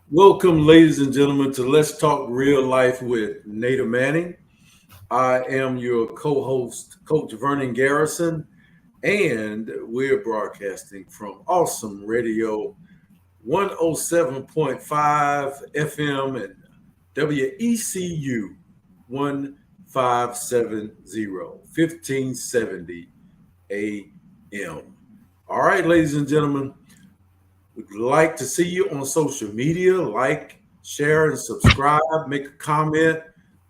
Welcome, ladies and gentlemen, to Let's Talk Real Life with Nada Manning. I am your co host, Coach Vernon Garrison, and we're broadcasting from Awesome Radio 107.5 FM and WECU 1570, 1570 AM. All right, ladies and gentlemen, we'd like to see you on social media. Like, share, and subscribe. Make a comment.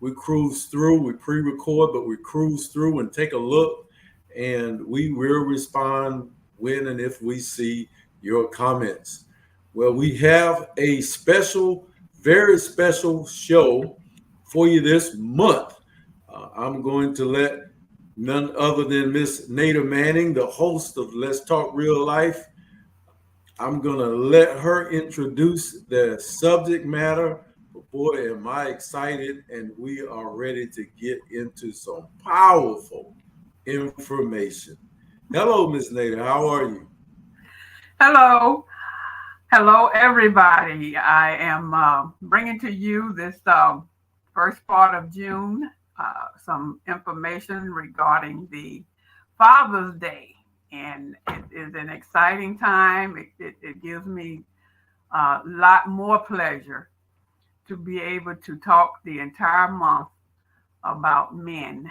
We cruise through. We pre-record, but we cruise through and take a look, and we will respond when and if we see your comments. Well, we have a special, very special show for you this month. I'm going to let none other than Miss Nada Manning, the host of Let's Talk Real Life, I'm going to let her introduce the subject matter. But boy, am I excited, and we are ready to get into some powerful information. Hello, Miss Nada. How are you? Hello. Hello, everybody. I am bringing to you this first part of June some information regarding the Father's Day. And it is an exciting time. It gives me a lot more pleasure to be able to talk the entire month about men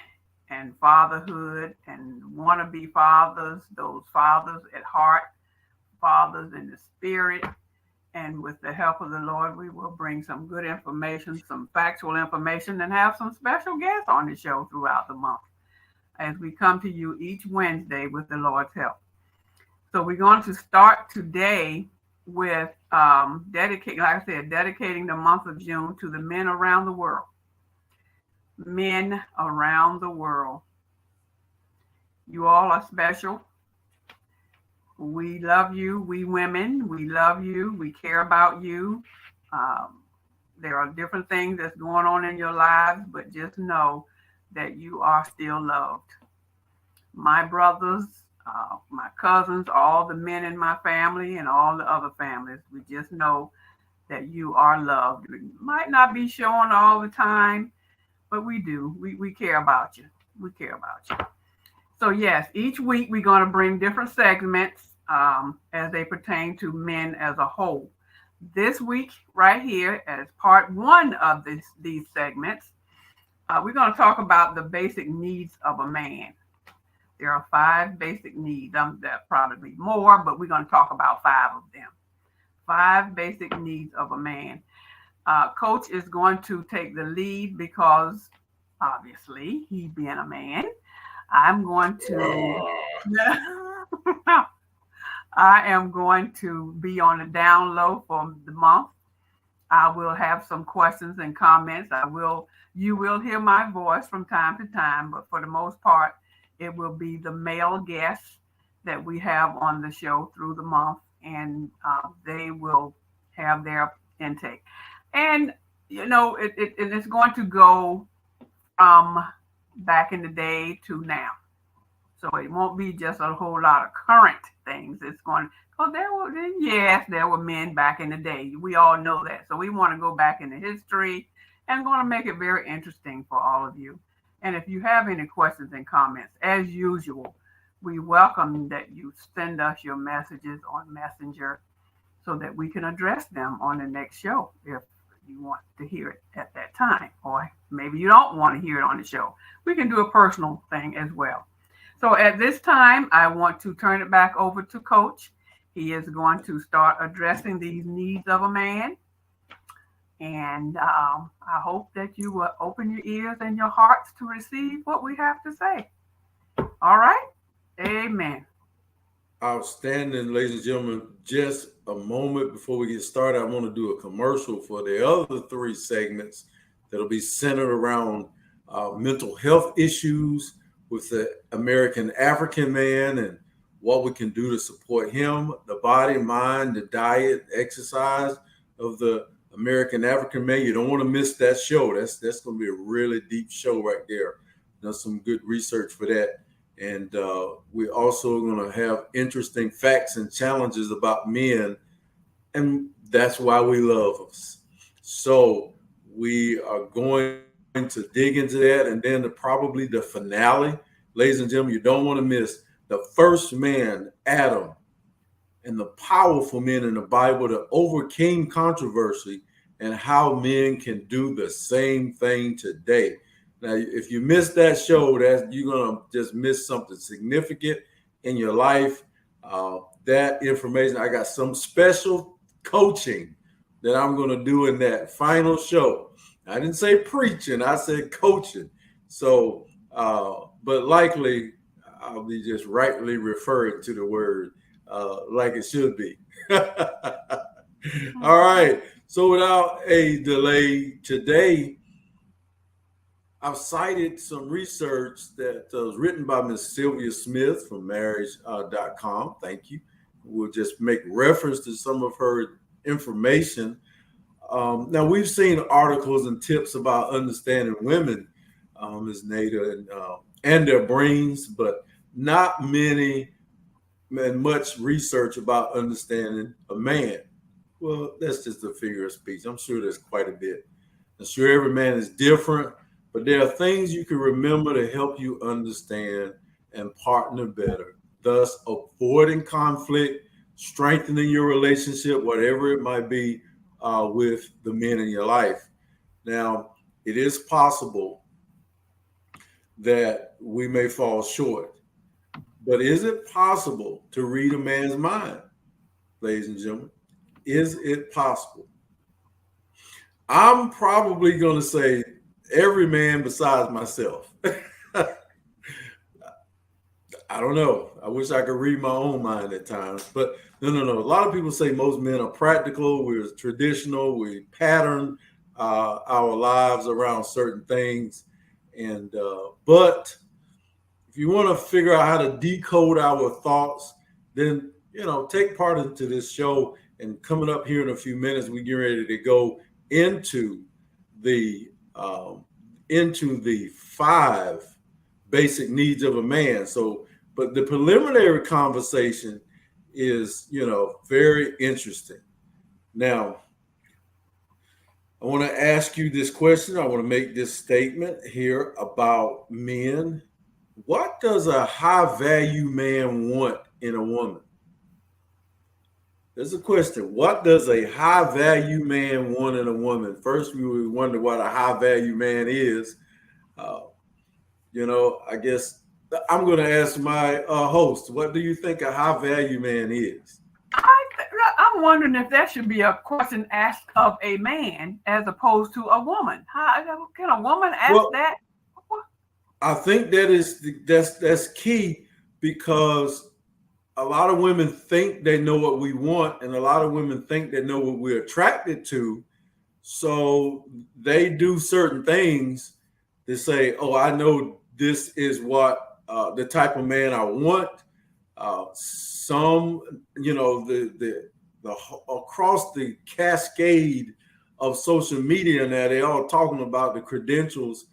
and fatherhood and wannabe fathers, those fathers at heart, fathers in the spirit. And with the help of the Lord, we will bring some good information, some factual information, and have some special guests on the show throughout the month as we come to you each Wednesday with the Lord's help. So we're going to start today with dedicating the month of June to the men around the world. Men around the world. You all are special. We love you. We women, we love you. We care about you. There are different things that's going on in your lives, but just know that you are still loved. My brothers, my cousins, all the men in my family, and all the other families, we just know that you are loved. We might not be showing all the time, but we do. We care about you. We care about you. So yes, each week we're going to bring different segments as they pertain to men as a whole. This week, right here, as part one of these segments, we're going to talk about the basic needs of a man. There are five basic needs. There probably more, but we're going to talk about five of them. Five basic needs of a man. Coach is going to take the lead because, obviously, he being a man. I'm going to. I am going to be on the down low for the month. I will have some questions and comments. You will hear my voice from time to time, but for the most part, it will be the male guests that we have on the show through the month, and they will have their intake. And it's going to go from back in the day to now. So it won't be just a whole lot of current things. It's going, oh, there were men back in the day. We all know that. So we want to go back into history and going to make it very interesting for all of you. And if you have any questions and comments, as usual, we welcome that you send us your messages on Messenger so that we can address them on the next show if you want to hear it at that time. Or maybe you don't want to hear it on the show. We can do a personal thing as well. So at this time, I want to turn it back over to Coach. He is going to start addressing these needs of a man. And I hope that you will open your ears and your hearts to receive what we have to say. All right? Amen. Outstanding, ladies and gentlemen. Just a moment before we get started, I want to do a commercial for the other three segments that'll be centered around mental health issues with the American African man and what we can do to support him, the body, mind, the diet, exercise of the American African man. You don't want to miss that show. That's going to be a really deep show right there. Done some good research for that. And we're also going to have interesting facts and challenges about men and that's why we love us. So we are going to dig into that, and then probably the finale, ladies and gentlemen. You don't want to miss the first man, Adam, and the powerful men in the Bible that overcame controversy, and how men can do the same thing today. Now, if you miss that show, that you're gonna just miss something significant in your life. That information, I got some special coaching that I'm gonna do in that final show. I didn't say preaching, I said coaching. So, but likely I'll be just rightly referring to the word like it should be. All right. So without a delay, today I've cited some research that was written by Ms. Sylvia Smith from marriage.com. Thank you. We'll just make reference to some of her information. Now, we've seen articles and tips about understanding women, Ms. Nada, and their brains, but not many and much research about understanding a man. Well, that's just a figure of speech. I'm sure there's quite a bit. I'm sure every man is different, but there are things you can remember to help you understand and partner better, thus avoiding conflict, strengthening your relationship, whatever it might be, with the men in your life. Now, it is possible that we may fall short, but is it possible to read a man's mind, ladies and gentlemen? Is it possible? I'm probably going to say every man besides myself. I don't know. I wish I could read my own mind at times, but no. A lot of people say most men are practical. We're traditional. We pattern our lives around certain things, and but if you want to figure out how to decode our thoughts, then take part into this show. And coming up here in a few minutes, we get ready to go into the 5 basic needs of a man. So, but the preliminary conversation is, very interesting. Now, I want to ask you this question. I want to make this statement here about men. What does a high value man want in a woman? There's a question. What does a high value man want in a woman? First, we would wonder what a high value man is. I guess I'm going to ask my host, what do you think a high value man is? I'm wondering if that should be a question asked of a man as opposed to a woman. How can a woman ask that? I think that's key, because a lot of women think they know what we want, and a lot of women think they know what we're attracted to. So they do certain things to say, "Oh, I know this is what the type of man I want." Some, the across the cascade of social media now, they're all talking about the credentials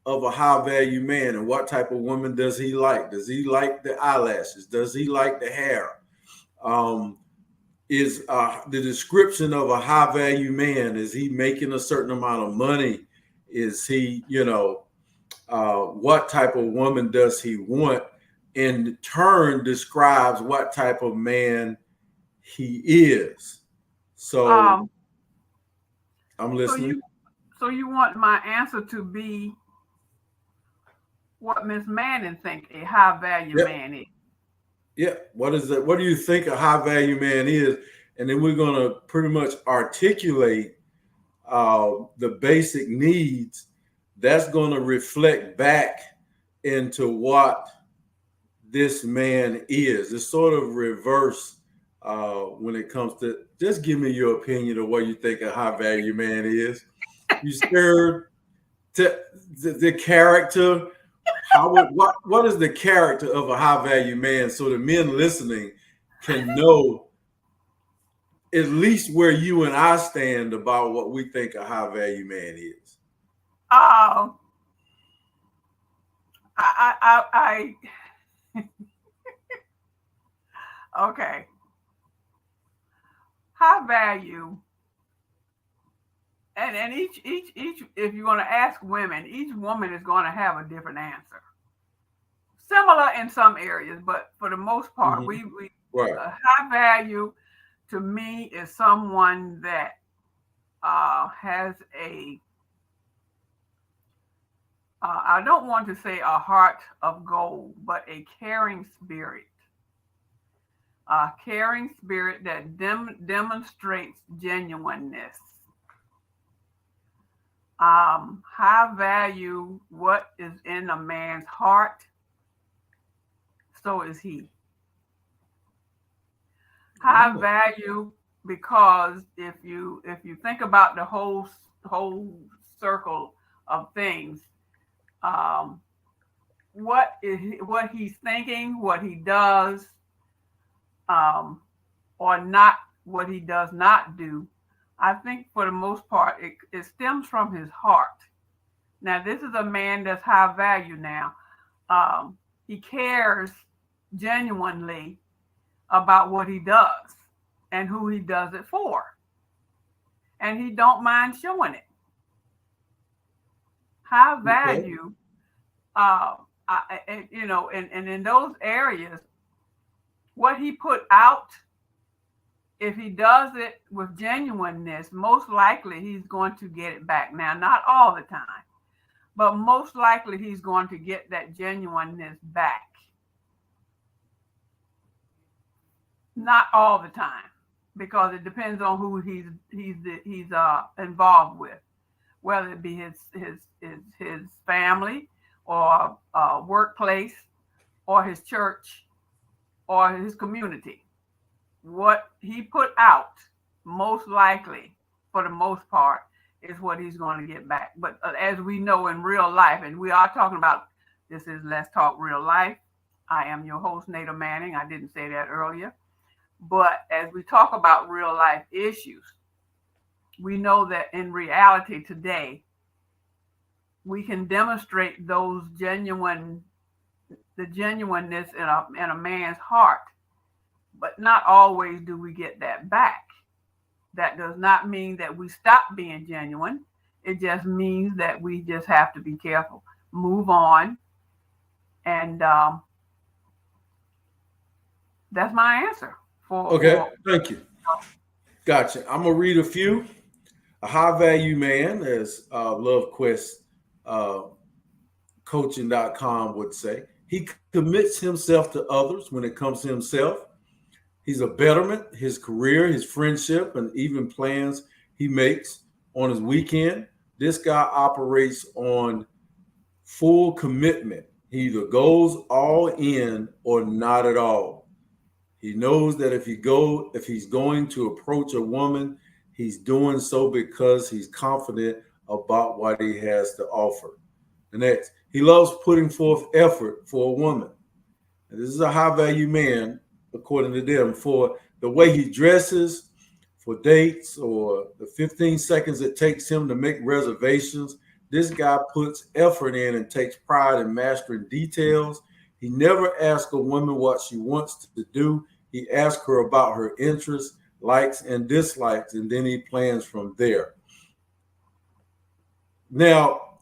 of a high value man and what type of woman does he like? Does he like the eyelashes? Does he like the hair? Is the description of a high value man, is he making a certain amount of money? Is he, what type of woman does he want? In turn, describes what type of man he is. So I'm listening. So you want my answer to be what Miss Manning think a high value man is? Yeah. What is that? What do you think a high value man is? And then we're going to pretty much articulate the basic needs that's going to reflect back into what this man is. It's sort of reverse when it comes to, just give me your opinion of what you think a high value man is. You scared to the character? What is the character of a high value man, so the men listening can know at least where you and I stand about what we think a high value man is? I okay. high value, and each if you're going to ask women, each woman is going to have a different answer. Similar in some areas, but for the most part, we right. High value to me is someone that has a I don't want to say a heart of gold, but a caring spirit. A caring spirit that demonstrates genuineness. High value what is in a man's heart, so is he. High value because if you think about the whole circle of things, what he's thinking, what he does, or not what he does not do, I think for the most part it stems from his heart. Now this is a man that's high value now. He cares genuinely about what he does and who he does it for, and he don't mind showing it. High value, and in those areas, what he put out, if he does it with genuineness, most likely he's going to get it back. Now, not all the time, but most likely he's going to get that genuineness back. Not all the time, because it depends on who he's involved with, whether it be his family or workplace or his church or his community. What he put out, most likely, for the most part, is what he's going to get back. But as we know in real life, and we are talking about, this is Let's Talk Real Life. I am your host, Nada Manning. I didn't say that earlier. But as we talk about real life issues, we know that in reality today, we can demonstrate the genuineness in a man's heart, but not always do we get that back. That does not mean that we stop being genuine. It just means that we just have to be careful, move on, and that's my answer. Thank you. Gotcha. I'm gonna read a few. A high value man, as Love Quest coaching.com would say, he commits himself to others when it comes to himself. He's a betterment, his career, his friendship, and even plans he makes on his weekend. This guy operates on full commitment. He either goes all in or not at all. He knows that if he's going to approach a woman, he's doing so because he's confident about what he has to offer. The next, he loves putting forth effort for a woman. And this is a high value man, according to them, for the way he dresses, for dates, or the 15 seconds it takes him to make reservations. This guy puts effort in and takes pride in mastering details. He never asks a woman what she wants to do. He asks her about her interests, likes, and dislikes, and then he plans from there. Now,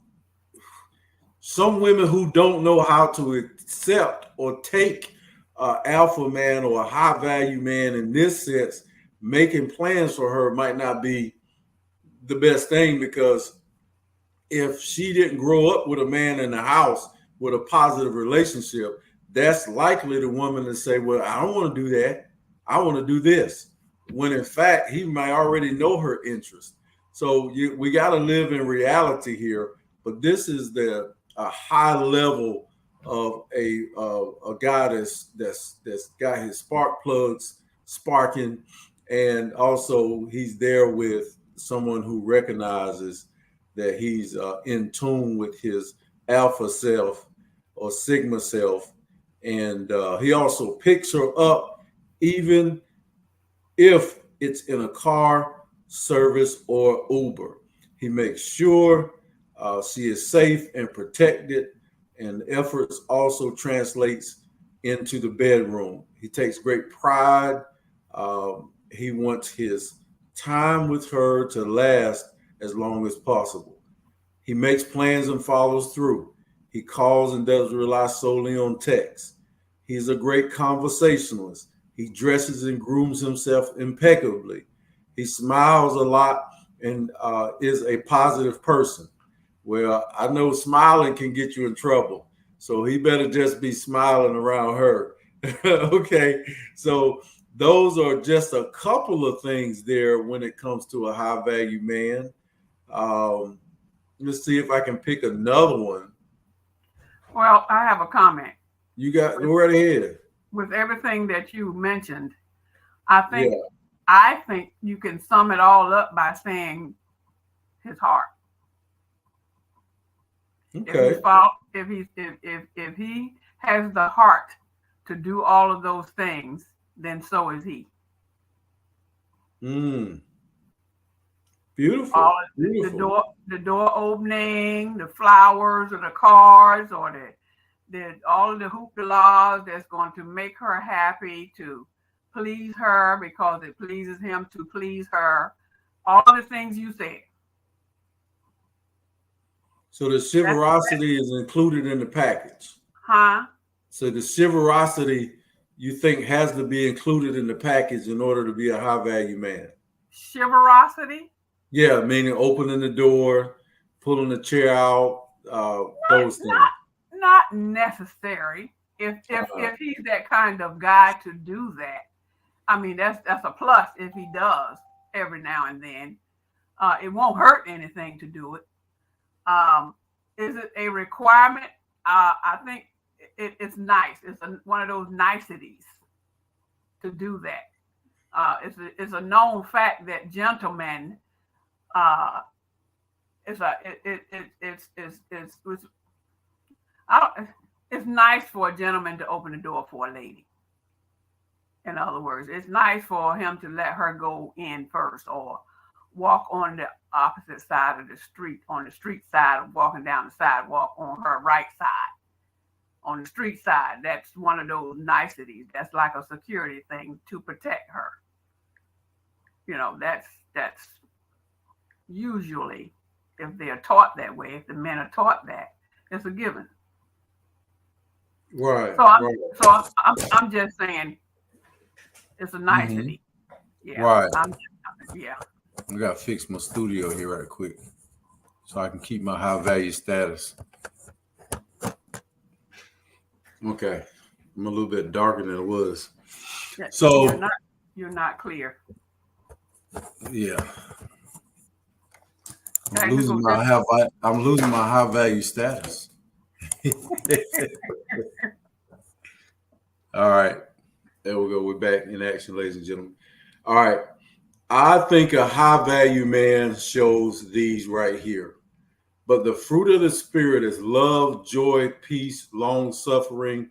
some women who don't know how to accept or take an alpha man or a high value man in this sense, making plans for her might not be the best thing, because if she didn't grow up with a man in the house with a positive relationship, that's likely the woman to say, well, I don't want to do that. I want to do this. When in fact, he might already know her interest. So we got to live in reality here. But this is a high level of a guy that's got his spark plugs sparking, and also he's there with someone who recognizes that he's in tune with his alpha self or sigma self. And he also picks her up, even if it's in a car, service, or Uber. He makes sure she is safe and protected, and efforts also translates into the bedroom. He takes great pride. he wants his time with her to last as long as possible. He makes plans and follows through. He calls and doesn't rely solely on text. He's a great conversationalist. He dresses and grooms himself impeccably. He smiles a lot and is a positive person. Well, I know smiling can get you in trouble. So he better just be smiling around her. Okay. So those are just a couple of things there when it comes to a high value man. Um, let's see if I can pick another one. Well, I have a comment. You got go right ahead. With everything that you mentioned, I think you can sum it all up by saying his heart. Okay. If he has the heart to do all of those things, then so is he. Beautiful. Beautiful. The door opening, the flowers or the cards or all of the hooplas that's going to make her happy, to please her because it pleases him to please her. All the things you said. So the chivalrosity is included in the package. Huh? So the chivalrosity you think has to be included in the package in order to be a high value man. Chivalrosity? Yeah, meaning opening the door, pulling the chair out, those things. Not necessary. If he's that kind of guy to do that, I mean that's a plus if he does every now and then. It won't hurt anything to do it. Is it a requirement? I think it's nice. It's one of those niceties to do that. It's a known fact that gentlemen, it's nice for a gentleman to open the door for a lady. In other words, it's nice for him to let her go in first or walk on the opposite side of the street, on the street side of walking down the sidewalk on her right side. On the street side, that's one of those niceties. That's like a security thing to protect her. You know, that's usually, if they're taught that way, if the men are taught that, it's a given. Right. So I'm just saying it's a nicety. Mm-hmm. Yeah. Right. Yeah. I gotta fix my studio here right quick so I can keep my high value status. Okay. I'm a little bit darker than it was. So you're not clear. Yeah. I'm losing my high value status. All right. There we go. We're back in action, ladies and gentlemen. All right. I think a high value man shows these right here. But the fruit of the spirit is love, joy, peace, long suffering,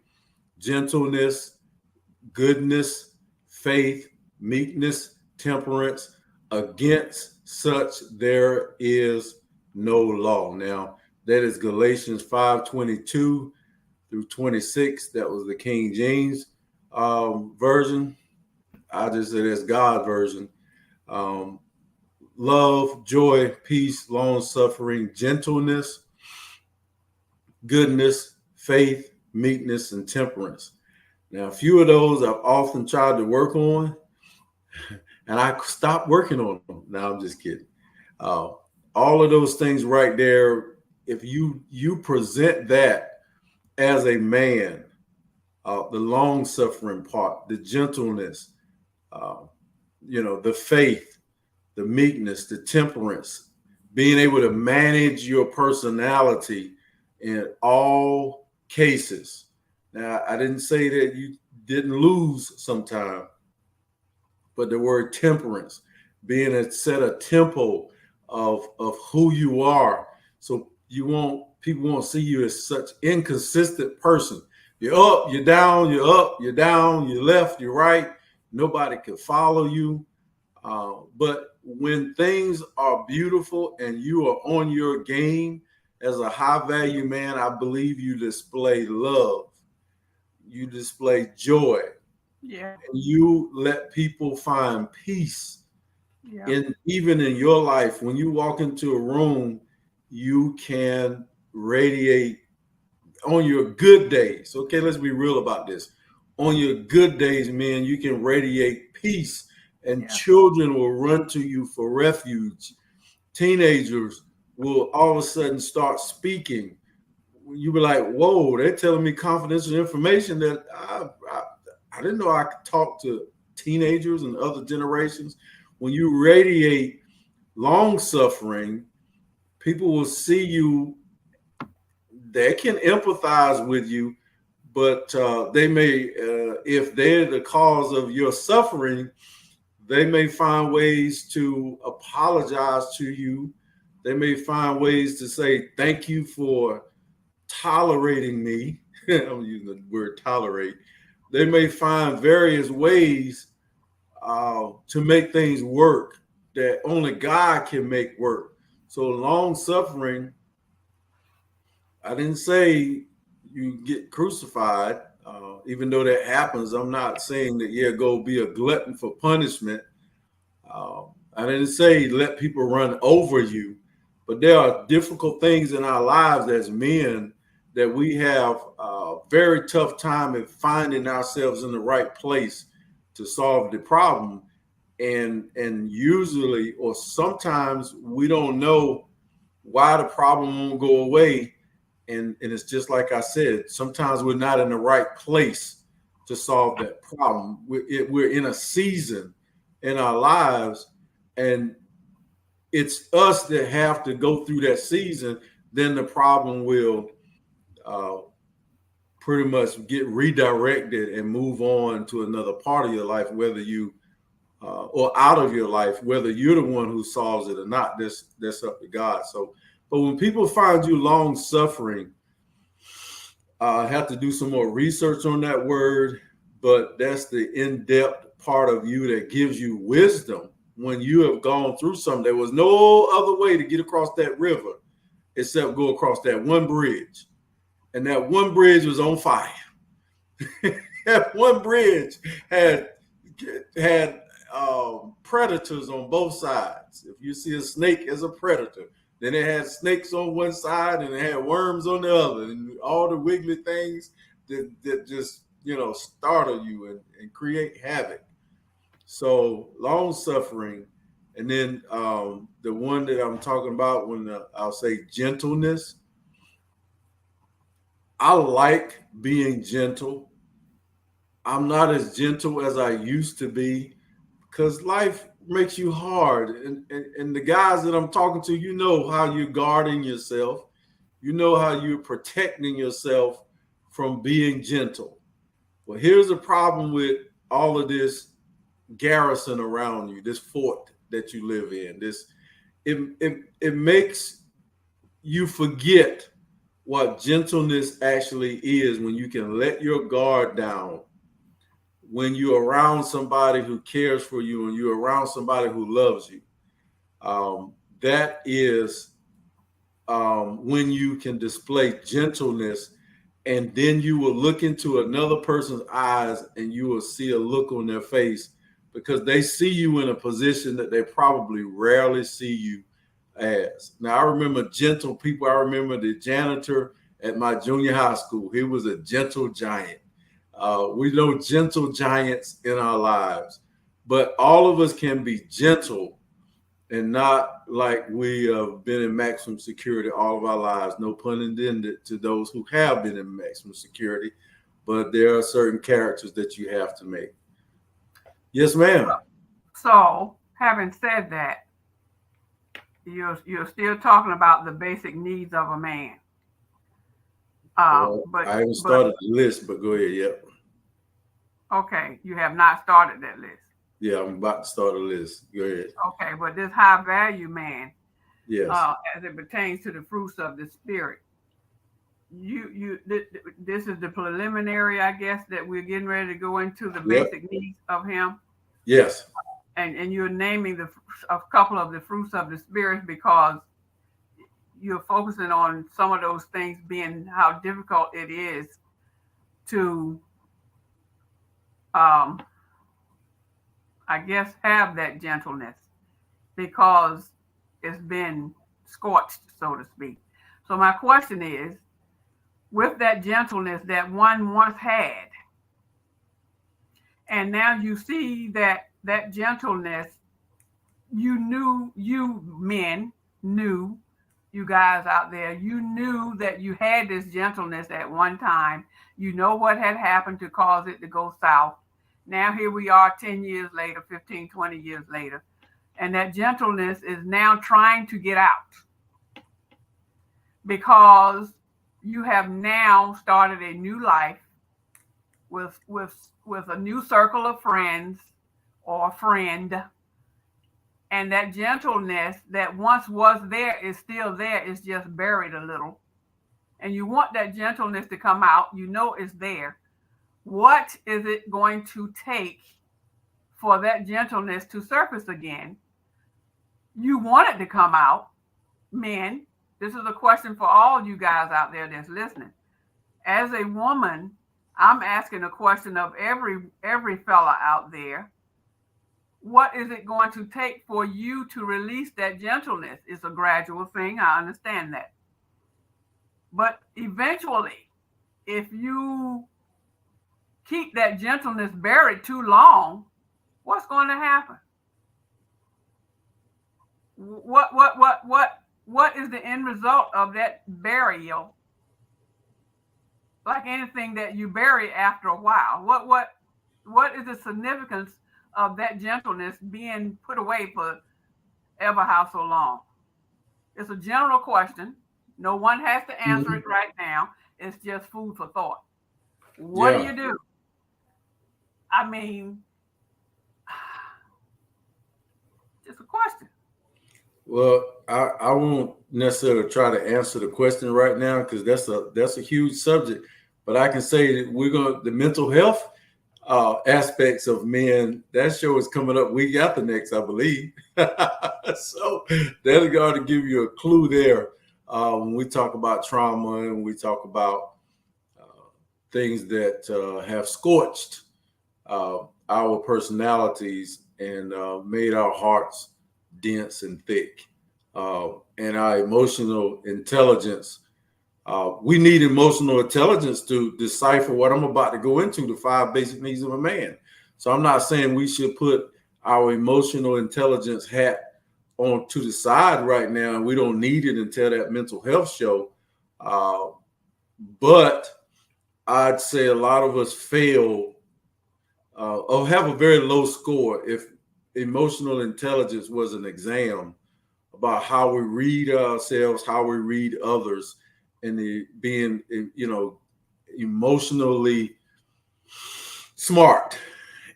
gentleness, goodness, faith, meekness, temperance. Against such there is no law. Now, that is Galatians 5:22 through 26. That was the King James version. I just said that's God's version. Love, joy, peace, long suffering, gentleness, goodness, faith, meekness, and temperance. Now, a few of those I've often tried to work on, and I stopped working on them. No, I'm just kidding. All of those things right there, if you present that as a man, the long suffering part, the gentleness, the faith, the meekness, the temperance, being able to manage your personality in all cases. Now, I didn't say that you didn't lose sometime, but the word temperance, being a set a tempo of who you are. So people won't see you as such inconsistent person. You're up, you're down, you're up, you're down, you're left, you're right. Nobody can follow you. But when things are beautiful and you are on your game as a high value man, I believe you display love. You display joy. Yeah. and you let people find peace Yeah. even in your life. When you walk into a room, you can radiate on your good days. Okay, let's be real about this. On your good days, man, you can radiate peace, and Yeah. children will run to you for refuge. Teenagers will all of a sudden start speaking. You be like, whoa, they're telling me confidential information that I didn't know I could talk to teenagers and other generations. When you radiate long suffering, people will see you, they can empathize with you, but they may, if they're the cause of your suffering, they may find ways to apologize to you. They may find ways to say, thank you for tolerating me. I'm using the word tolerate. They may find various ways to make things work that only God can make work. So long suffering, I didn't say you get crucified, even though that happens. I'm not saying that, yeah, go be a glutton for punishment. I didn't say let people run over you, but there are difficult things in our lives as men that we have a very tough time in finding ourselves in the right place to solve the problem. And usually, or sometimes, we don't know why the problem won't go away. And it's just like I said, sometimes we're not in the right place to solve that problem. We're in a season in our lives, and it's us that have to go through that season. Then the problem will uh, pretty much get redirected and move on to another part of your life, whether you or out of your life, whether you're the one who solves it or not. That's up to God. So, but when people find you long suffering, I have to do some more research on that word, but that's the in-depth part of you that gives you wisdom when you have gone through something. There was no other way to get across that river except go across that one bridge. And that one bridge was on fire. That one bridge had predators on both sides. If you see a snake as a predator, then it had snakes on one side and it had worms on the other, and all the wiggly things that just startle you and create havoc. So long suffering, and then the one that I'm talking about when I'll say gentleness. I like being gentle. I'm not as gentle as I used to be because life makes you hard. And the guys that I'm talking to, you know how you're guarding yourself. You know how you're protecting yourself from being gentle. Well, here's the problem with all of this garrison around you, this fort that you live in. It makes you forget what gentleness actually is when you can let your guard down, when you're around somebody who cares for you and you're around somebody who loves you. That is when you can display gentleness, and then you will look into another person's eyes and you will see a look on their face because they see you in a position that they probably rarely see you as. Now, I remember gentle people. I remember the janitor at my junior high school. He was a gentle giant. We know gentle giants in our lives, but all of us can be gentle and not like we have been in maximum security all of our lives. No pun intended to those who have been in maximum security, but there are certain characters that you have to make. Yes, ma'am. So, having said that, you're still talking about the basic needs of a man. Well, But I haven't but started the list, but go ahead. Yep. okay, you have not started that list. Yeah, I'm about to start a list. Go ahead. Okay, but this high value man, Yes. as it pertains to the fruits of the spirit, this is the preliminary, I guess, that we're getting ready to go into the Yep. basic needs of him, Yes. and you're naming a couple of the fruits of the spirit because you're focusing on some of those things being how difficult it is to I guess, have that gentleness because it's been scorched, so to speak. So my question is, with that gentleness that one once had, and now you see that gentleness, you men knew, you guys out there, you knew that you had this gentleness at one time. You know what had happened to cause it to go south. Now here we are 10 years later, 15, 20 years later, and that gentleness is now trying to get out because you have now started a new life with a new circle of friends or a friend, and that gentleness that once was there is still there. It's just buried a little, and you want that gentleness to come out. You know it's there. What is it going to take for that gentleness to surface again? You want it to come out, men. This is a question for all you guys out there that's listening. As a woman, I'm asking a question of every fella out there. What is it going to take for you to release that gentleness? It's a gradual thing. I understand that. But eventually, if you keep that gentleness buried too long, what's going to happen? What is the end result of that burial? Like anything that you bury after a while, what is the significance of that gentleness being put away for ever how so long? It's a general question. No one has to answer it right now. It's just food for thought. What do you do? I mean, just a question. Well, I won't necessarily try to answer the question right now because that's a huge subject. But I can say that the mental health aspects of men, that show is coming up week after next, I believe. So that'll go to give you a clue there when we talk about trauma and we talk about things that have scorched our personalities and made our hearts dense and thick, and our emotional intelligence. We need emotional intelligence to decipher what I'm about to go into, the 5 basic needs of a man. So I'm not saying we should put our emotional intelligence hat on to the side right now, and we don't need it until that mental health show. But I'd say a lot of us fail or have a very low score if emotional intelligence was an exam about how we read ourselves, how we read others, and being, emotionally smart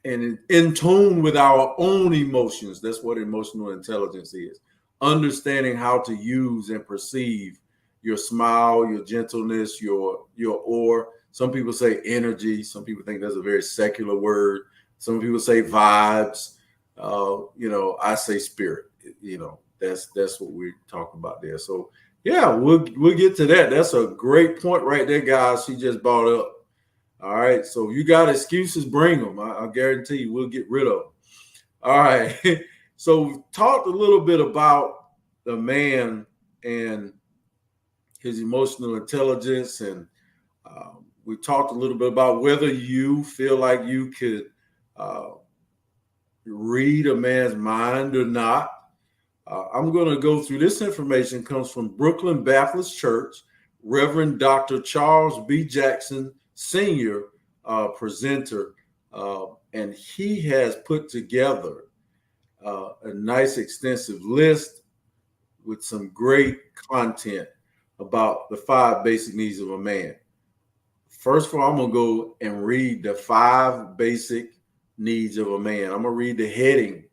and in tune with our own emotions. That's what emotional intelligence is. Understanding how to use and perceive your smile, your gentleness, your aura. Some people say energy. Some people think that's a very secular word. Some people say vibes. I say spirit. That's what we're talking about there. So yeah, we'll get to that. That's a great point right there, guys. She just brought up. All right. So if you got excuses, bring them. I guarantee you we'll get rid of them. All right. So we talked a little bit about the man and his emotional intelligence, and we talked a little bit about whether you feel like you could read a man's mind or not. I'm going to go through this information. Comes from Brooklyn Baptist Church, Reverend Dr. Charles B. Jackson, Sr., presenter, and he has put together a nice extensive list with some great content about the 5 basic needs of a man. First of all, I'm going to go and read the 5 basic needs of a man. I'm going to read the heading.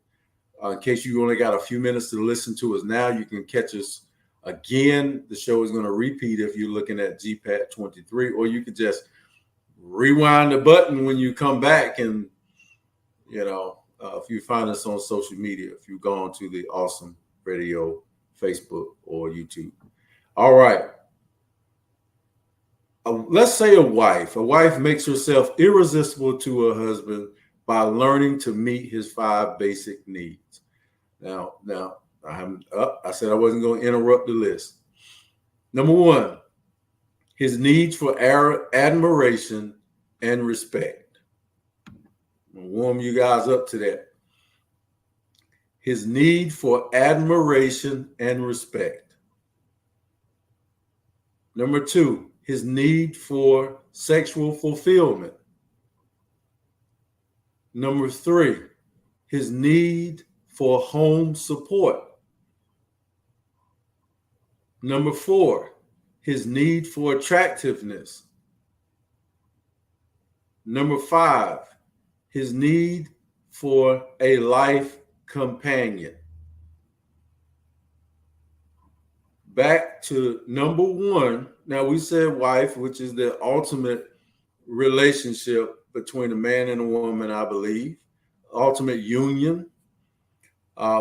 In case you only got a few minutes to listen to us now, you can catch us again. The show is going to repeat if you're looking at GPAT 23, or you could just rewind the button when you come back. And, if you find us on social media, if you go on to the Awesome Radio, Facebook, or YouTube. All right. let's say a wife makes herself irresistible to her husband by learning to meet his 5 basic needs. Now, I said I wasn't going to interrupt the list. Number 1, his needs for admiration and respect. I'm going to warm you guys up to that. His need for admiration and respect. Number 2, his need for sexual fulfillment. Number 3, his need for home support. Number 4, his need for attractiveness. Number 5, his need for a life companion. Back to number 1. Now, we said wife, which is the ultimate relationship between a man and a woman, I believe. Ultimate union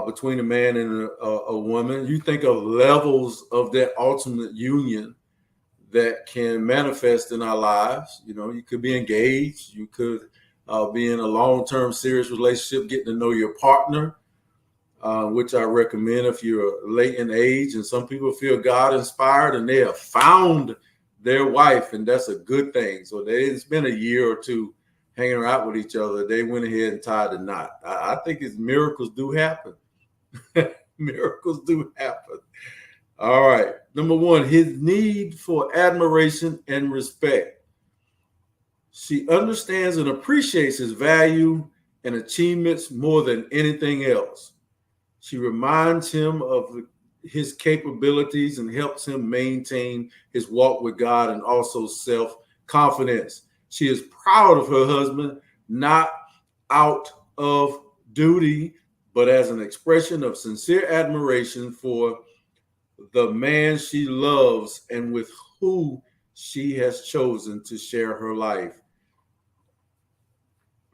between a man and a woman. You think of levels of that ultimate union that can manifest in our lives. You know, you could be engaged. You could be in a long-term serious relationship, getting to know your partner, which I recommend if you're late in age. And some people feel God inspired and they have found their wife, and that's a good thing. So it's been a year or two hanging out with each other. They went ahead and tied the knot. I think miracles do happen. Miracles do happen. All right. Number 1, his need for admiration and respect. She understands and appreciates his value and achievements more than anything else. She reminds him of his capabilities and helps him maintain his walk with God and also self-confidence. She is proud of her husband, not out of duty, but as an expression of sincere admiration for the man she loves and with who she has chosen to share her life.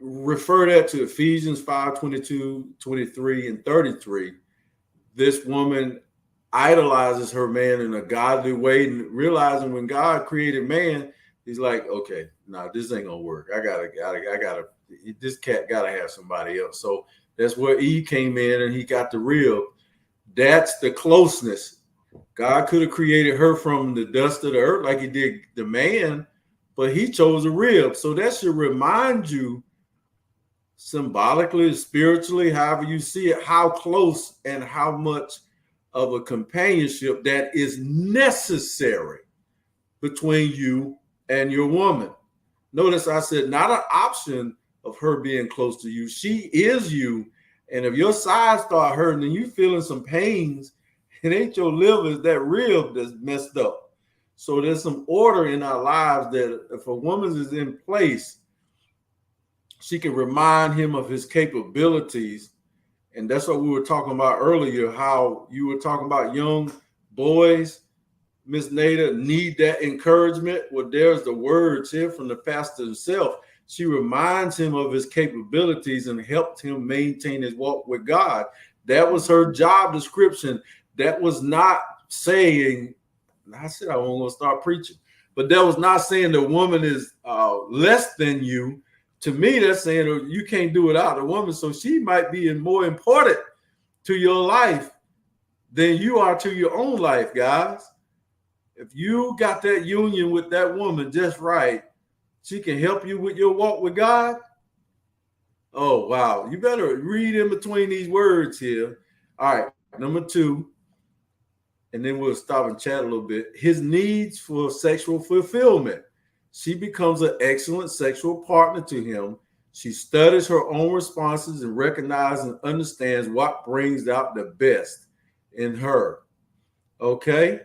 Refer that to Ephesians 5:22, 23, and 33. This woman idolizes her man in a godly way, and realizing when God created man, he's like, okay, no, this ain't gonna work. I gotta, this cat gotta have somebody else. So that's where Eve came in, and he got the rib. That's the closeness. God could have created her from the dust of the earth like he did the man, but he chose a rib. So that should remind you, symbolically, spiritually, however you see it, how close and how much of a companionship that is necessary between you and your woman. Notice I said not an option of her being close to you. She is you. And if your sides start hurting and you feeling some pains, it ain't your liver, it's that rib that's messed up. So there's some order in our lives that if a woman is in place, she can remind him of his capabilities. And that's what we were talking about earlier, how you were talking about young boys, Miss Nada, need that encouragement. Well, there's the words here from the pastor himself. She reminds him of his capabilities and helped him maintain his walk with God. That was her job description. That was not saying, I said I wasn't going to start preaching, but that was not saying the woman is less than you. To me, that's saying you can't do without a woman. So she might be more important to your life than you are to your own life, guys. If you got that union with that woman just right, she can help you with your walk with God. Oh, wow. You better read in between these words here. All right. Number 2, and then we'll stop and chat a little bit. His needs for sexual fulfillment. She becomes an excellent sexual partner to him. She studies her own responses and recognizes and understands what brings out the best in her. Okay?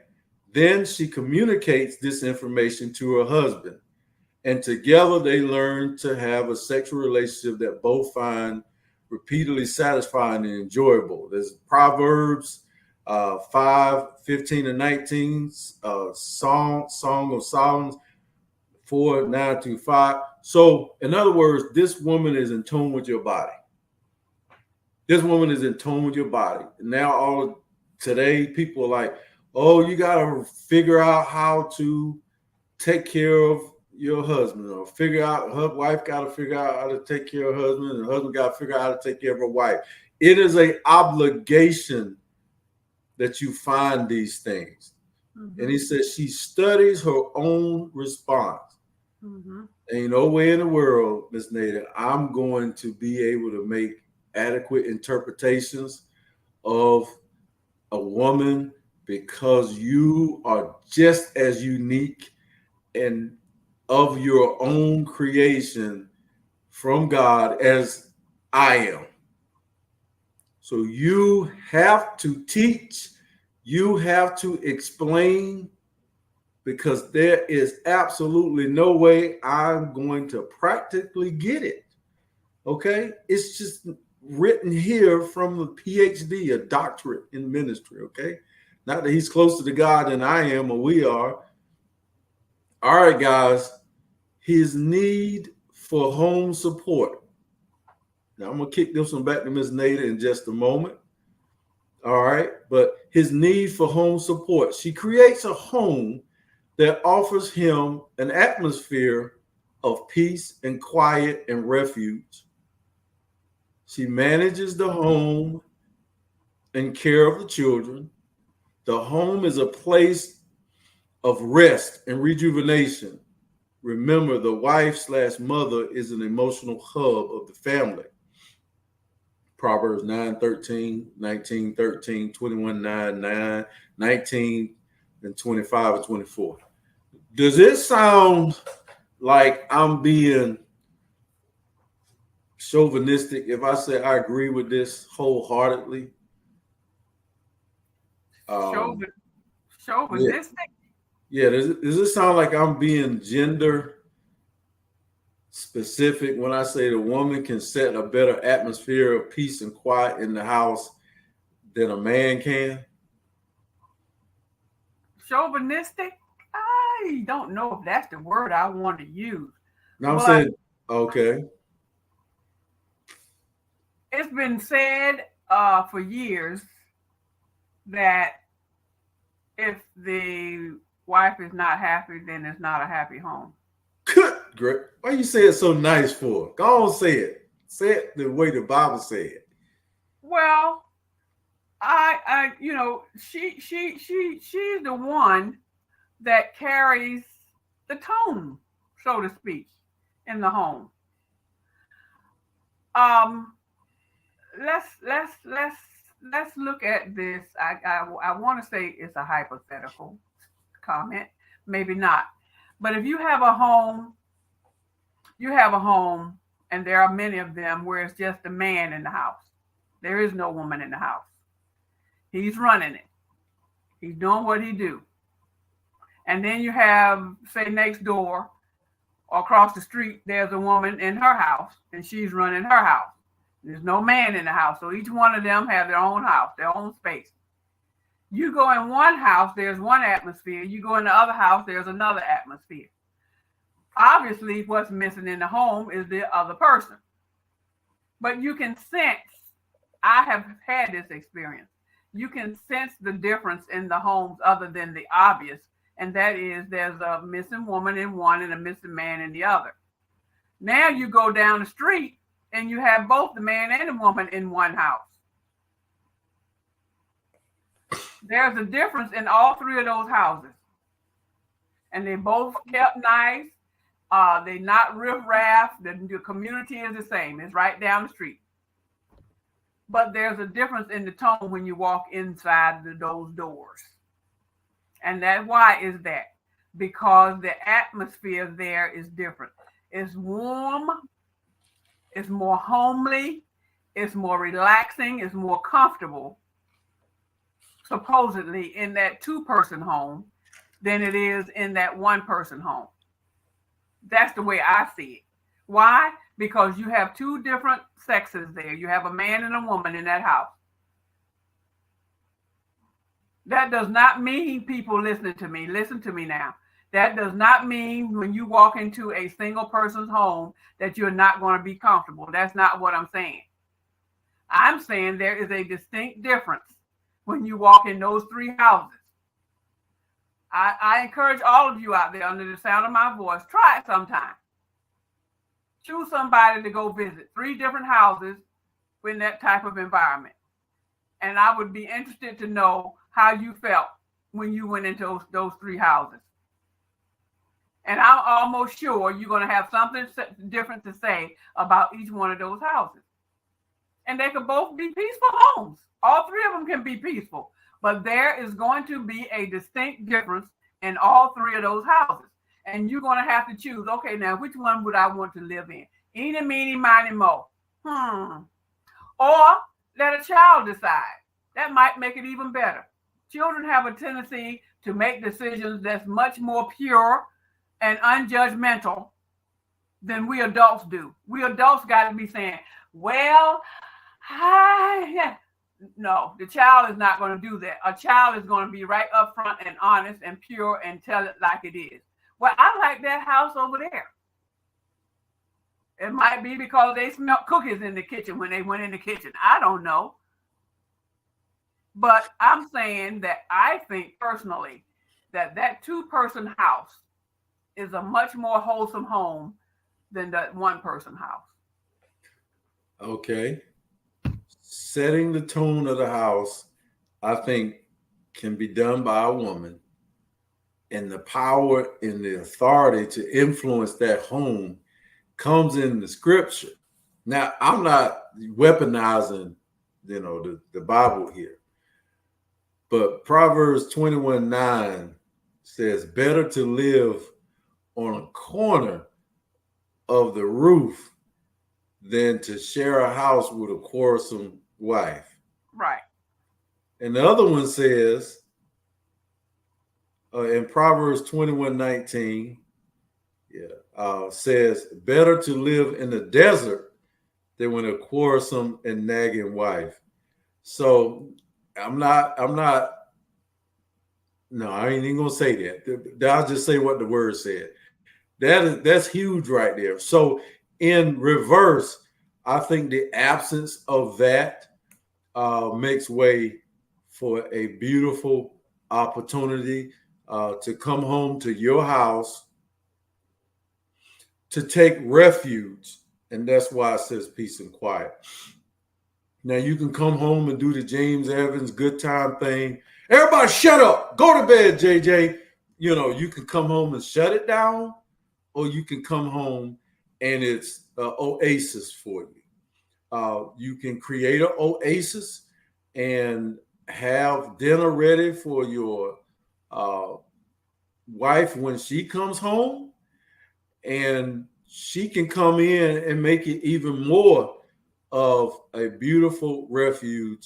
Then she communicates this information to her husband. And together they learn to have a sexual relationship that both find repeatedly satisfying and enjoyable. There's Proverbs 5:15 and 19, Song of Solomon 4:9-5. So, in other words, this woman is in tune with your body. This woman is in tune with your body. Now, today, people are like, oh, you got to figure out how to take care of your husband, or figure out her wife got to figure out how to take care of her husband, and the husband got to figure out how to take care of her wife. It is an obligation that you find these things. Mm-hmm. And he says she studies her own response. Mm-hmm. Ain't no way in the world, Miss Nada, I'm going to be able to make adequate interpretations of a woman, because you are just as unique and of your own creation from God as I am. So you have to teach, you have to explain, because there is absolutely no way I'm going to practically get it. Okay? It's just written here from a PhD, a doctorate in ministry. Okay? Not that he's closer to God than I am or we are. All right, guys. His need for home support. Now, I'm going to kick this one back to Ms. Nada in just a moment. All right. But his need for home support. She creates a home that offers him an atmosphere of peace and quiet and refuge. She manages the home and care of the children. The home is a place of rest and rejuvenation. Remember, the wife/mother is an emotional hub of the family. Proverbs 9:13, 19:13, 21:9, 9, 19, and 25 and 24. Does it sound like I'm being chauvinistic if I say I agree with this wholeheartedly? Chauvinistic? Yeah. Does it sound like I'm being gender specific when I say the woman can set a better atmosphere of peace and quiet in the house than a man can? Chauvinistic? I don't know if that's the word I want to use. No, I'm saying, okay. It's been said for years that if the wife is not happy, then it's not a happy home. Good, Greg. Why you say it so nice for? Go on, say it. Say it the way the Bible said it. Well, she's the one that carries the tone, so to speak, in the home. Let's look at this. I want to say it's a hypothetical comment, maybe not. But if you have a home, and there are many of them where it's just a man in the house. There is no woman in the house. He's running it. He's doing what he do. And then you have, say, next door or across the street, there's a woman in her house and she's running her house. There's no man in the house. So each one of them have their own house, their own space. You go in one house, there's one atmosphere. You go in the other house, there's another atmosphere. Obviously, what's missing in the home is the other person. But you can sense, I have had this experience, you can sense the difference in the homes other than the obvious. And that is there's a missing woman in one and a missing man in the other. Now you go down the street and you have both the man and the woman in one house. There's a difference in all three of those houses. And they both kept nice. They're not riffraff. The community is the same. It's right down the street. But there's a difference in the tone when you walk inside those doors. And that's why is that? Because the atmosphere there is different. It's warm. It's more homely. It's more relaxing. It's more comfortable, supposedly, in that two-person home than it is in that one-person home. That's the way I see it. Why? Because you have two different sexes there. You have a man and a woman in that house. That does not mean, people listening to me, listen to me now. That does not mean when you walk into a single person's home that you're not going to be comfortable. That's not what I'm saying. I'm saying there is a distinct difference when you walk in those three houses. I encourage all of you out there under the sound of my voice, try it sometime. Choose somebody to go visit 3 different houses in that type of environment. And I would be interested to know how you felt when you went into those 3 houses. And I'm almost sure you're going to have something different to say about each one of those houses. And they could both be peaceful homes. All 3 of them can be peaceful. But there is going to be a distinct difference in all 3 of those houses. And you're going to have to choose, okay, now which one would I want to live in? Eeny, meeny, miny, mo. Or let a child decide. That might make it even better. Children have a tendency to make decisions that's much more pure and unjudgmental than we adults do. We adults got to be saying, well, no, the child is not going to do that. A child is going to be right up front and honest and pure and tell it like it is. Well, I like that house over there. It might be because they smelled cookies in the kitchen when they went in the kitchen. I don't know. But I'm saying that I think personally that 2-person house is a much more wholesome home than that 1-person house. Okay. Setting the tone of the house, I think, can be done by a woman. And the power and the authority to influence that home comes in the scripture. Now, I'm not weaponizing, the Bible here. But Proverbs 21:9 says, better to live on a corner of the roof than to share a house with a quarrelsome wife. Right. And the other one says, in Proverbs 21:19, says, better to live in the desert than with a quarrelsome and nagging wife. So I ain't even gonna say that. I'll just say what the word said. That's huge right there. So in reverse, I think the absence of that makes way for a beautiful opportunity to come home to your house, to take refuge. And that's why it says peace and quiet. Now you can come home and do the James Evans good time thing. Everybody shut up. Go to bed, JJ. You can come home and shut it down, or you can come home and it's an oasis for you. You can create an oasis and have dinner ready for your wife when she comes home, and she can come in and make it even more of a beautiful refuge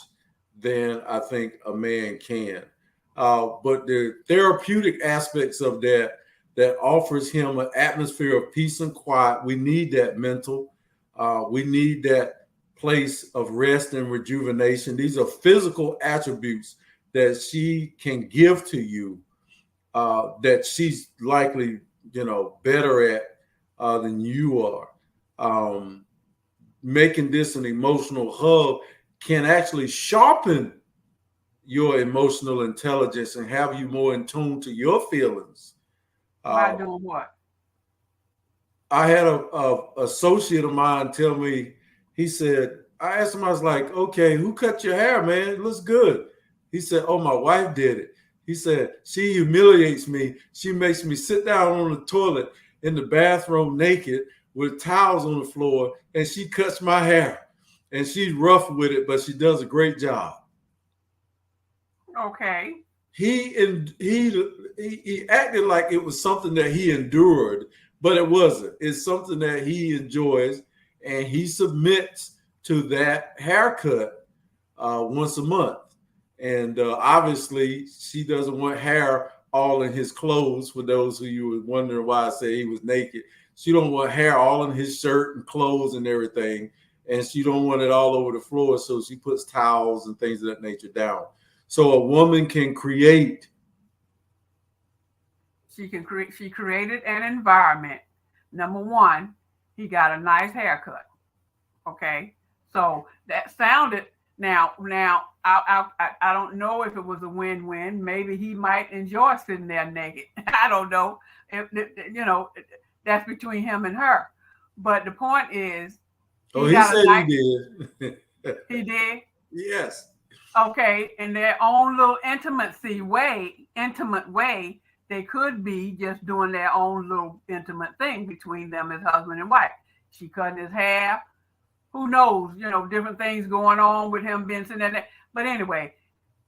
than I think a man can. But the therapeutic aspects of that offers him an atmosphere of peace and quiet. We need that mental. We need that place of rest and rejuvenation. These are physical attributes that she can give to you that she's likely, better at than you are. Making this an emotional hub can actually sharpen your emotional intelligence and have you more in tune to your feelings. By doing what? I had a associate of mine tell me, he said, I asked him, I was like, okay, who cut your hair, man? It looks good. He said, oh, my wife did it. He said, she humiliates me. She makes me sit down on the toilet in the bathroom naked with towels on the floor, and she cuts my hair. And she's rough with it, but she does a great job. Okay. He acted like it was something that he endured, but it wasn't. It's something that he enjoys, and he submits to that haircut once a month. And obviously, she doesn't want hair all in his clothes. For those who you were wondering why I say he was naked, she don't want hair all in his shirt and clothes and everything, and she don't want it all over the floor. So she puts towels and things of that nature down. So a woman can create. She created an environment. Number one, he got a nice haircut. Okay. So that sounded Now, I don't know if it was a win-win. Maybe he might enjoy sitting there naked. I don't know. That's between him and her. But the point is, Oh, he he got a said nice. he did. He did. Yes. Okay, in their own little intimate way, they could be just doing their own little intimate thing between them as husband and wife. She cutting his hair. Who knows? Different things going on with him being sitting there. But anyway,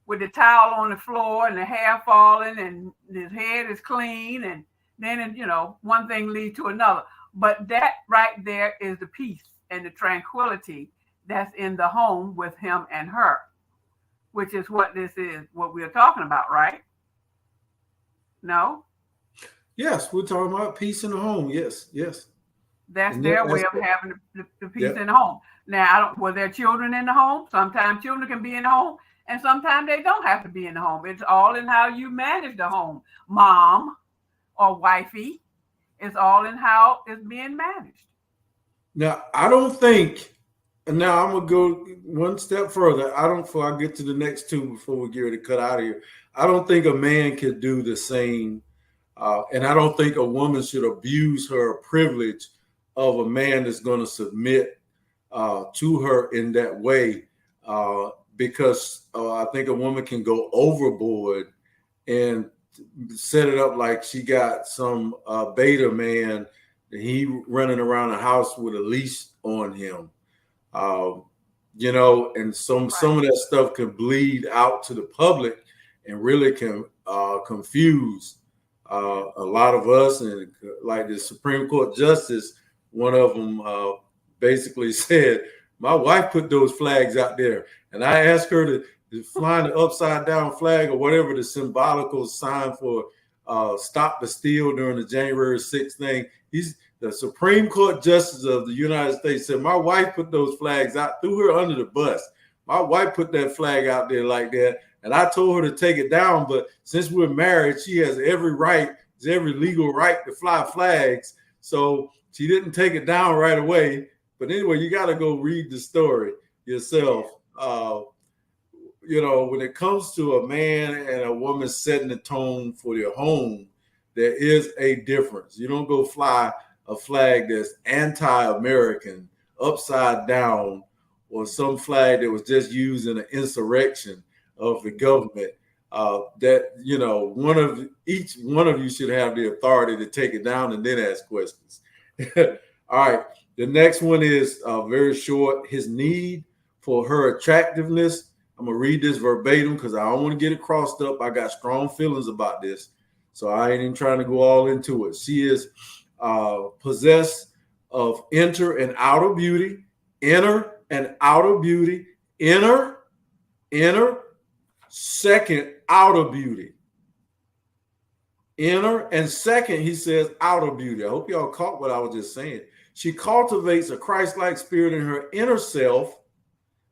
with the towel on the floor and the hair falling and his head is clean, and then one thing leads to another. But that right there is the peace and the tranquility that's in the home with him and her, which is what this is, what we're talking about, right? No? Yes, we're talking about peace in the home. Yes, yes. That's their way of having the peace in the home. Now, were there children in the home? Sometimes children can be in the home, and sometimes they don't have to be in the home. It's all in how you manage the home, mom or wifey. It's all in how it's being managed. Now, I don't think, and now I'm going to go one step further. Before I get to the next two, before we get ready to cut out of here, I don't think a man could do the same. And I don't think a woman should abuse her privilege of a man that's going to submit to her in that way, because I think a woman can go overboard and set it up like she got some beta man and he running around the house with a leash on him, and some of that stuff can bleed out to the public and really can confuse a lot of us. And like the Supreme Court justice, one of them basically said, my wife put those flags out there, and I asked her to fly the upside down flag or whatever the symbolical sign for stop the steal during the January 6th thing. The Supreme Court justice of the United States said, my wife put those flags out, threw her under the bus. My wife put that flag out there like that, and I told her to take it down. But since we're married, she has every legal right to fly flags. So she didn't take it down right away. But anyway, you got to go read the story yourself. When it comes to a man and a woman setting the tone for their home, there is a difference. You don't go fly a flag that's anti-American upside down, or some flag that was just used in an insurrection of the government. Each one of you should have the authority to take it down and then ask questions. All right. The next one is very short. His need for her attractiveness. I'm going to read this verbatim because I don't want to get it crossed up. I got strong feelings about this, so I ain't even trying to go all into it. She is possessed of inner and outer beauty, inner and outer beauty, inner, second, outer beauty. Inner and second, he says, outer beauty. I hope y'all caught what I was just saying. She cultivates a Christ-like spirit in her inner self.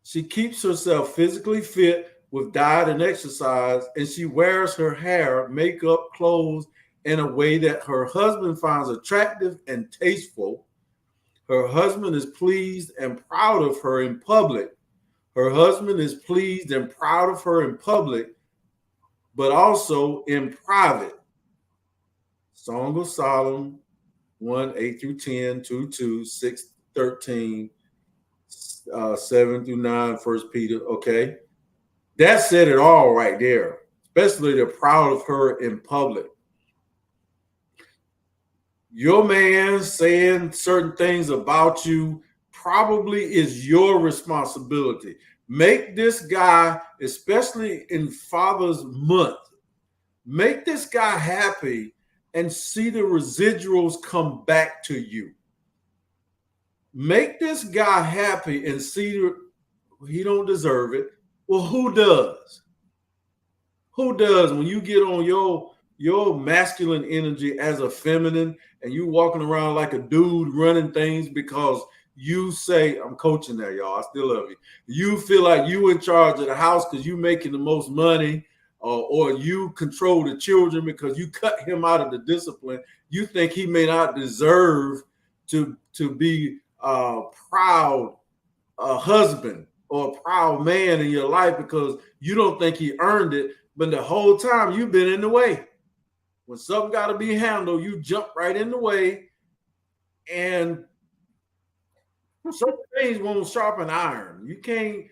She keeps herself physically fit with diet and exercise, and she wears her hair, makeup, clothes in a way that her husband finds attractive and tasteful. Her husband is pleased and proud of her in public. Her husband is pleased and proud of her in public, but also in private. Song of Solomon 1:8-10, 2:2, 6:13, 7-9, 1 Peter. Okay. That said it all right there. Especially they're proud of her in public. Your man saying certain things about you probably is your responsibility. Make this guy, especially in Father's Month, make this guy happy and see the residuals come back to you. Make this guy happy and see he don't deserve it. Well, who does? Who does when you get on your masculine energy as a feminine and you walking around like a dude running things because you say, I'm coaching there, y'all. I still love you. You feel like you in charge of the house because you making the most money, or you control the children because you cut him out of the discipline. You think he may not deserve to be a proud husband. or a proud man in your life because you don't think he earned it, but the whole time you've been in the way. When something got to be handled, you jump right in the way, and some things won't sharpen iron. You can't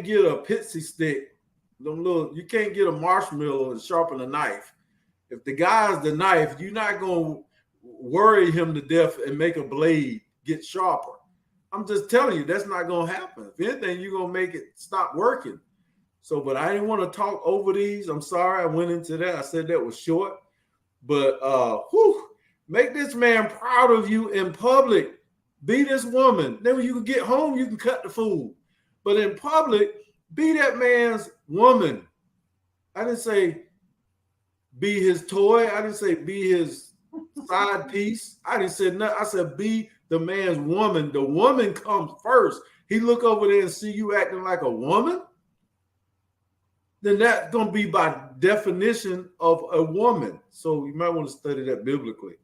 get a pitsy stick, you can't get a marshmallow and sharpen a knife. If the guy's the knife, you're not going to worry him to death and make a blade get sharper. I'm just telling you, that's not going to happen. If anything, you're going to make it stop working. So, but I didn't want to talk over these. I'm sorry I went into that. I said that was short. But make this man proud of you in public. Be this woman. Then when you can get home, you can cut the food. But in public, be that man's woman. I didn't say be his toy. I didn't say be his side piece. I didn't say nothing. I said be the man's woman. The woman comes first. He look over there and see you acting like a woman, then that's going to be by definition of a woman. So you might want to study that biblically.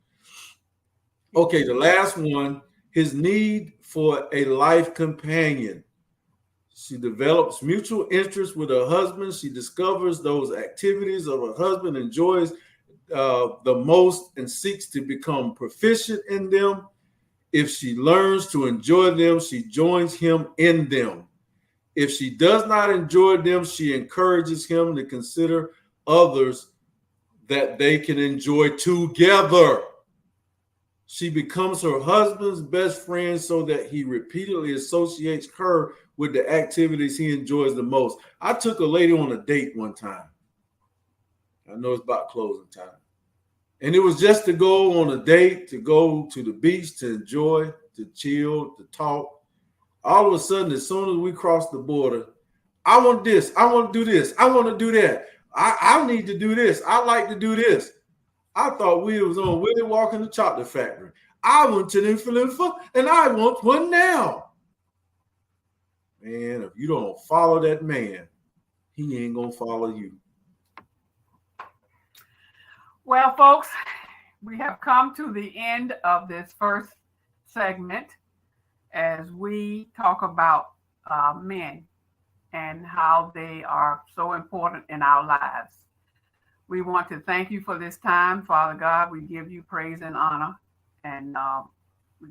Okay, the last one, his need for a life companion. She develops mutual interest with her husband. She discovers those activities of her husband, enjoys the most, and seeks to become proficient in them. If she learns to enjoy them, she joins him in them. If she does not enjoy them, she encourages him to consider others that they can enjoy together. She becomes her husband's best friend so that he repeatedly associates her with the activities he enjoys the most. I took a lady on a date one time. I know it's about closing time. And it was just to go on a date, to go to the beach, to enjoy, to chill, to talk. All of a sudden, as soon as we crossed the border, I want this, I want to do this, I want to do that. I need to do this. I like to do this. I thought we was on Willie Walker in the Chocolate Factory. I went to the Philadelphia, and I want one now. Man, if you don't follow that man, he ain't going to follow you. Well, folks, we have come to the end of this first segment as we talk about men and how they are so important in our lives. We want to thank you for this time, Father God. We give you praise and honor, and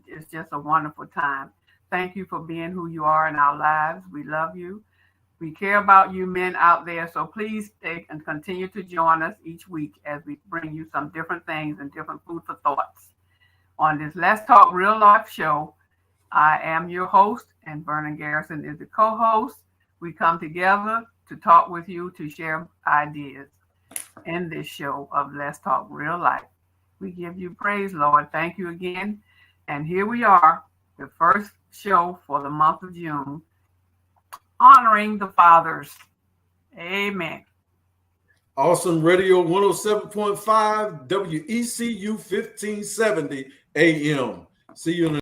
it's just a wonderful time. Thank you for being who you are in our lives. We love you. We care about you men out there, so please take and continue to join us each week as we bring you some different things and different food for thoughts. On this Let's Talk Real Life show, I am your host, and Vernon Garrison is the co-host. We come together to talk with you, to share ideas in this show of Let's Talk Real Life. We give you praise, Lord. Thank you again. And here we are, the first show for the month of June, honoring the fathers. Amen. Awesome Radio 107.5 WECU 1570 AM. See you in the